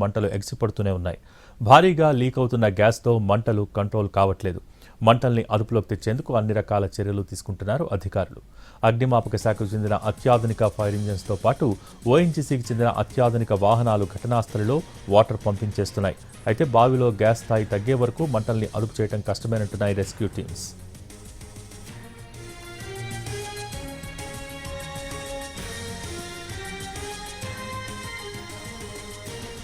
మంటలు ఎగిసిపడుతూనే ఉన్నాయి. భారీగా లీక్ అవుతున్న గ్యాస్తో మంటలు కంట్రోల్ కావట్లేదు. మంటల్ని అదుపులోకి తెచ్చేందుకు అన్ని రకాల చర్యలు తీసుకుంటున్నారు అధికారులు. అగ్నిమాపక శాఖకు చెందిన అత్యాధునిక ఫైర్ ఇంజిన్స్తో పాటు ఓఎన్జీసీకి చెందిన అత్యాధునిక వాహనాలు ఘటనాస్థలిలో వాటర్ పంపించేస్తున్నాయి. అయితే బావిలో గ్యాస్ స్థాయి తగ్గే వరకు మంటల్ని అదుపు చేయడం కష్టమేనంటున్నాయి రెస్క్యూ టీమ్స్.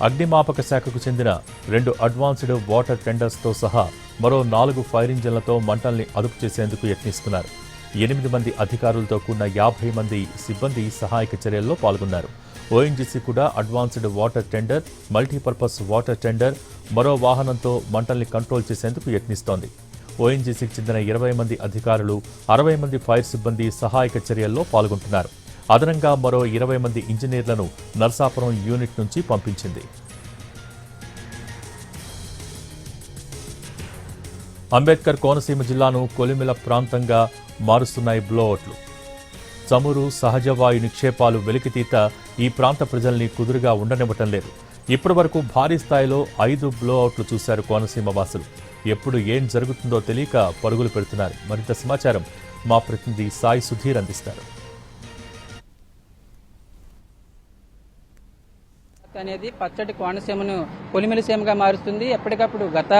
అగ్నిమాపక శాఖకు చెందిన 2 అడ్వాన్స్డ్ వాటర్ టెండర్స్తో సహా మరో 4 ఫైర్ ఇంజిన్లతో మంటల్ని అదుపు చేసేందుకు యత్నిస్తున్నారు. 8 మంది అధికారులతో కూడిన 50 మంది సిబ్బంది సహాయక చర్యల్లో పాల్గొన్నారు. ఓఎన్జీసీ కూడా advanced water tender, multipurpose water tender, మరో వాహనంతో మంటల్ని కంట్రోల్ చేసేందుకు యత్నిస్తోంది. ఓఎన్జీసీకి చెందిన 20 మంది అధికారులు, 60 మంది ఫైర్ సిబ్బంది సహాయక చర్యల్లో పాల్గొంటున్నారు. అదనంగా మరో 20 మంది ఇంజనీర్లను నర్సాపురం యూనిట్ నుంచి పంపించింది. అంబేద్కర్ కోనసీమ జిల్లాను కొలిమిల ప్రాంతంగా మారుస్తున్నాయి బ్లోఅవుట్లు. చమురు, సహజవాయు నిక్షేపాలు వెలికితీత ఈ ప్రాంత ప్రజల్ని కుదురుగా ఉండనివ్వటం లేదు. ఇప్పటి వరకు భారీ స్థాయిలో 5 బ్లోఅవుట్లు చూశారు కోనసీమ వాసులు. ఎప్పుడు ఏం జరుగుతుందో తెలియక పరుగులు పెడుతున్నారు. మరింత సమాచారం మా ప్రతినిధి సాయి సుధీర్ అందిస్తారు. అనేది పచ్చటి కోనసీమను పొలిమిల సీమగా మారుస్తుంది. ఎప్పటికప్పుడు గత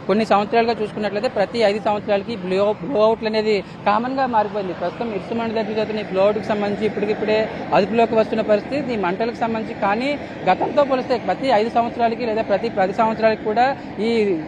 కొన్ని సంవత్సరాలుగా చూసుకున్నట్లయితే ప్రతి 5 సంవత్సరాలకి బ్లోఅవుట్లు అనేది కామన్ గా మారిపోయింది. ప్రస్తుతం ఇరుసుమండ దగ్గర జరుగుతున్న ఈ బ్లోఅవుట్కి సంబంధించి ఇప్పటికిప్పుడే అదుపులోకి వస్తున్న పరిస్థితి ఈ మంటలకు సంబంధించి. కానీ గతంతో పోలిస్తే ప్రతి 5 సంవత్సరాలకి లేదా ప్రతి 10 సంవత్సరాలకి కూడా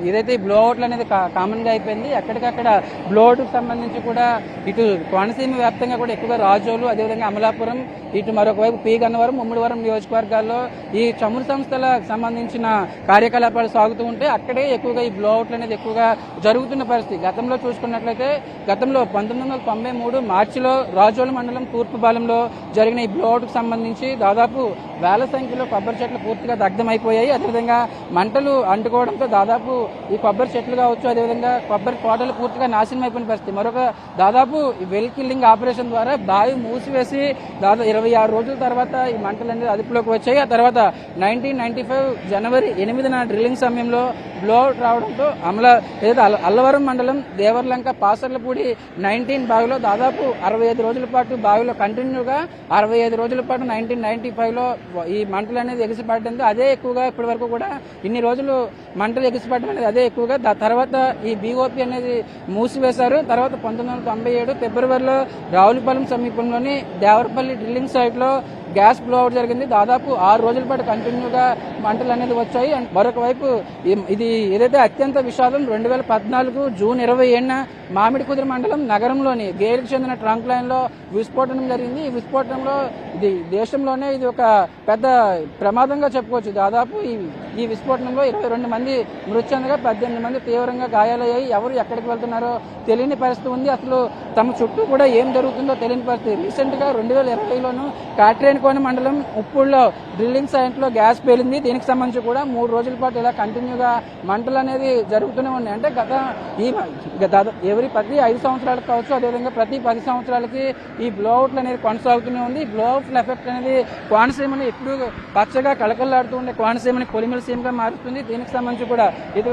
ఏదైతే బ్లోఅవుట్లు అనేది కామన్ గా అయిపోయింది. ఎక్కడికక్కడ బ్లోఅవుట్కి సంబంధించి కూడా ఇటు కోనసీమ వ్యాప్తంగా కూడా ఎక్కువగా రాజోలు, అదేవిధంగా అమలాపురం, ఇటు మరొక వైపు పి గన్నవరం, ముమ్మిడివరం నియోజకవర్గాల్లో ఈ చమురు సంస్థలకు సంబంధించిన కార్యకలాపాలు సాగుతూ ఉంటే అక్కడే ఎక్కువగా ఈ బ్లోఅవుట్లు అనేది ఎక్కువగా జరుగుతున్న పరిస్థితి. గతంలో చూసుకున్నట్లయితే 1993 మార్చిలో రాజోలు మండలం తూర్పుపాలెంలో జరిగిన ఈ బ్లోఅవుట్కు సంబంధించి దాదాపు వేల సంఖ్యలో కొబ్బరి చెట్లు పూర్తిగా దగ్ధమైపోయాయి. అదేవిధంగా మంటలు అంటుకోవడంతో దాదాపు ఈ కొబ్బరి చెట్లు కావచ్చు, అదేవిధంగా కొబ్బరి తోటలు పూర్తిగా నాశనం అయిపోయిన పరిస్థితి. మరొక దాదాపు వెల్ కిల్లింగ్ ఆపరేషన్ ద్వారా బావి మూసివేసి దాదాపు 26 రోజుల తర్వాత ఈ మంటలు అనేది అదుపులోకి వచ్చాయి. ఆ తర్వాత 1995 జనవరి 8న డ్రిల్లింగ్ సమయంలో బ్లోఅవుట్ రావడంతో అల్లవరం మండలం దేవర్లంక పాసర్లపూడి 19 బావిలో దాదాపు 65 రోజుల పాటు బావిలో కంటిన్యూగా 65 రోజుల పాటు 1995లో ఈ మంటలు అనేది ఎగిసిపడడంతో అదే ఎక్కువగా ఇప్పటి వరకు కూడా ఇన్ని రోజులు మంటలు ఎగిసిపడడం అనేది అదే ఎక్కువగా. తర్వాత ఈ బీఓపీ అనేది మూసివేశారు. తర్వాత 1997 ఫిబ్రవరిలో రావులపాలెం సమీపంలోని దేవరపల్లి డ్రిల్లింగ్ సైట్ లో గ్యాస్ బ్లోఅవుట్ జరిగింది. దాదాపు 6 రోజుల పాటు కంటిన్యూగా మంటలు అనేది వచ్చాయి. అండ్ మరొక వైపు ఇది ఏదైతే అత్యంత విషాదం 2014 జూన్ 27న మామిడికుదురు మండలం నగరంలోని గేలుకు చెందిన ట్రంక్ లైన్ లో విస్ఫోటనం జరిగింది. ఈ విస్ఫోటనంలో ఇది దేశంలోనే ఇది ఒక పెద్ద ప్రమాదంగా చెప్పుకోవచ్చు. దాదాపు ఈ విస్ఫోటనంలో 22 మంది మృతి చెందగా 18 మంది తీవ్రంగా గాయాలయ్యాయి. ఎవరు ఎక్కడికి వెళ్తున్నారో తెలియని పరిస్థితి ఉంది. అసలు తమ చుట్టూ కూడా ఏం జరుగుతుందో తెలియని పరిస్థితి. రీసెంట్ గా 2020లోను కాట్రేనికోన మండలం ఉప్పుల్లో డ్రిల్లింగ్ సైట్ లో గ్యాస్ పేలింది. దీనికి సంబంధించి కూడా 3 రోజుల పాటు ఇలా కంటిన్యూగా మంటలు అనేది జరుగుతూనే ఉన్నాయి. అంటే ప్రతి 5 సంవత్సరాలకు కావచ్చు, అదేవిధంగా ప్రతి 10 సంవత్సరాలకి ఈ బ్లోఅవుట్లు అనేది కొనసాగుతూనే ఉంది. ఈ బ్లోఅవుట్ల ఎఫెక్ట్ అనేది కోనసీమని ఎప్పుడు పచ్చగా కళకళలాడుతూ ఉండే కోనసీమని పొలిమల సీమగా మారుస్తుంది. దీనికి సంబంధించి కూడా ఇది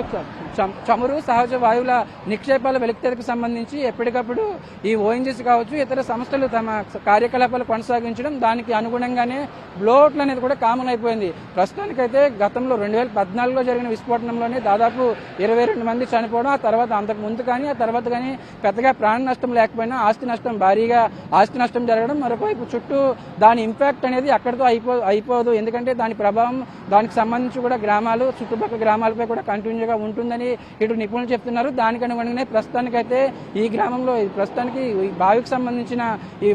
చమురు, సహజ వాయువుల నిక్షేపాల వెలికితీతకు సంబంధించి ఎప్పటికప్పుడు ఈ ఓఎన్జీసీ కావచ్చు, ఇతర సంస్థలు తమ కార్యకలాపాలు కొనసాగించడం, దానికి అనుగుణంగానే బ్లోఅవుట్లు అనేది కూడా కామన్ అయిపోయింది. ప్రస్తుతానికైతే గతంలో 2014లో జరిగిన విస్ఫోటనంలోనే దాదాపు 22 మంది చనిపోవడం, ఆ తర్వాత అంతకు ముందు కానీ ఆ తర్వాత కానీ పెద్దగా ప్రాణ నష్టం లేకపోయినా భారీగా ఆస్తి నష్టం జరగడం, మరొకవైపు చుట్టూ దాని ఇంపాక్ట్ అనేది అక్కడితో అయిపోదు. ఎందుకంటే దాని ప్రభావం దానికి సంబంధించి కూడా గ్రామాలు, చుట్టుపక్కల గ్రామాలపై కూడా కంటిన్యూగా ఉంటుందని ఇటు నిపుణులు చెప్తున్నారు. దానికి అనుగుణంగానే ప్రస్తుతానికైతే ఈ గ్రామంలో ప్రస్తుతానికి ఈ బావికి సంబంధించిన ఈ